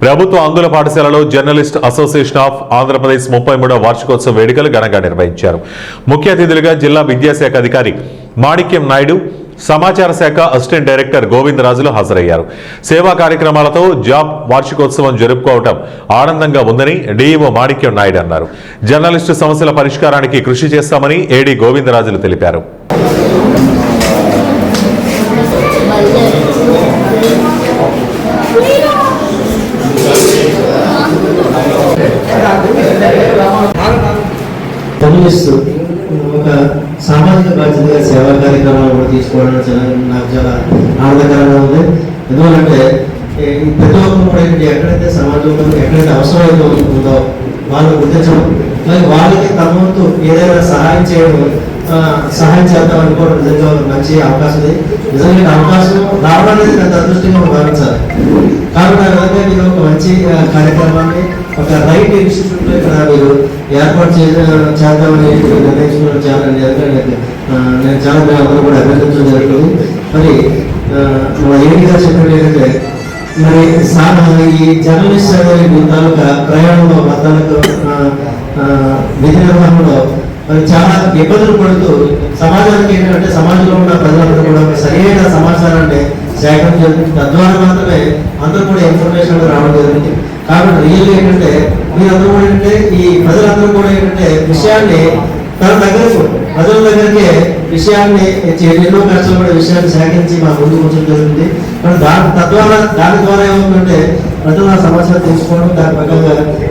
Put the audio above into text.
ప్రభుత్వ ఆంగ్ల పాఠశాలలో జర్నలిస్ట్ అసోసియేషన్ ఆఫ్ ఆంధ్రప్రదేశ్ 33వ వార్షికోత్సవ వేడుకలు ఘనంగా నిర్వహించారు. ముఖ్య అతిథులుగా జిల్లా విద్యాశాఖ అధికారి మాణిక్యం నాయుడు, సమాచార శాఖ అసిస్టెంట్ డైరెక్టర్ గోవిందరాజులు హాజరయ్యారు. సేవా కార్యక్రమాలతో జాబ్ వార్షికోత్సవం జరుపుకోవటం ఆనందంగా ఉందని డీఈఓ మాణిక్యం నాయుడు అన్నారు. జర్నలిస్టు సమస్యల పరిష్కారానికి కృషి చేస్తామని ఏడీ గోవిందరాజులు తెలిపారు. జర్నలిస్టు ఒక సామాజిక బాధ్యతగా సేవా కార్యక్రమాలు కూడా తీసుకోవడం నాకు చాలా ఆనందకరంగా ఉంది. ఎందుకంటే ప్రతి ఒక్కరు కూడా ఎక్కడైతే సమాజంలో ఎక్కడైతే అవసరమైతే ఉందో వాళ్ళు గుర్తించడం, అలాగే వాళ్ళకి తమ వంతు ఏదైనా సహాయం చేద్దాం అనుకోవడం నిజంగా ఒక మంచి అవకాశం. నిజంగా అవకాశం రావడం అనేది పెద్ద అదృష్టంగా భావించాలి. కాబట్టి ఆ విధంగా మీరు ఒక మంచి కార్యక్రమాన్ని ఒక రైట్ ఇన్స్టిట్యూట్లో ఇక్కడ మీరు ఏర్పాటు చేద్దామని నిర్ణయించుకోవడం చాలా నేను చాలా అందరూ కూడా అభినందించడం జరుగుతుంది. మరి మన ఏడిగా చెప్పినట్టు ఏంటంటే మరి ఈ జర్నలిస్ట్ అనేది తాలూకా ప్రయాణంలో తాలూకా విధి నిర్వహణలో మరి చాలా ఇబ్బందులు పడుతూ సమాజానికి ఏంటంటే సమాజంలో ఉన్న ప్రజలందరూ కూడా సరైన సమాచారాన్ని సేకరణ జరుగుతుంది. తద్వారా మాత్రమే అందరూ కూడా ఇన్ఫర్మేషన్ రావడం జరుగుతుంది. కాబట్టి రియల్ ఏంటంటే మీరందరూ కూడా ఏంటంటే ఈ ప్రజలందరూ కూడా ఏంటంటే విషయాన్ని తన దగ్గరకు ప్రజల దగ్గరికి విషయాన్ని ఎన్నో కష్టపడే విషయాన్ని సేకరించి మా ముందు ఉంచడం జరుగుతుంది. మరి దాని ద్వారా ఏమవుతుందంటే ప్రజలు ఆ సమాచారం తెలుసుకోవడం దాని ప్రకారంగా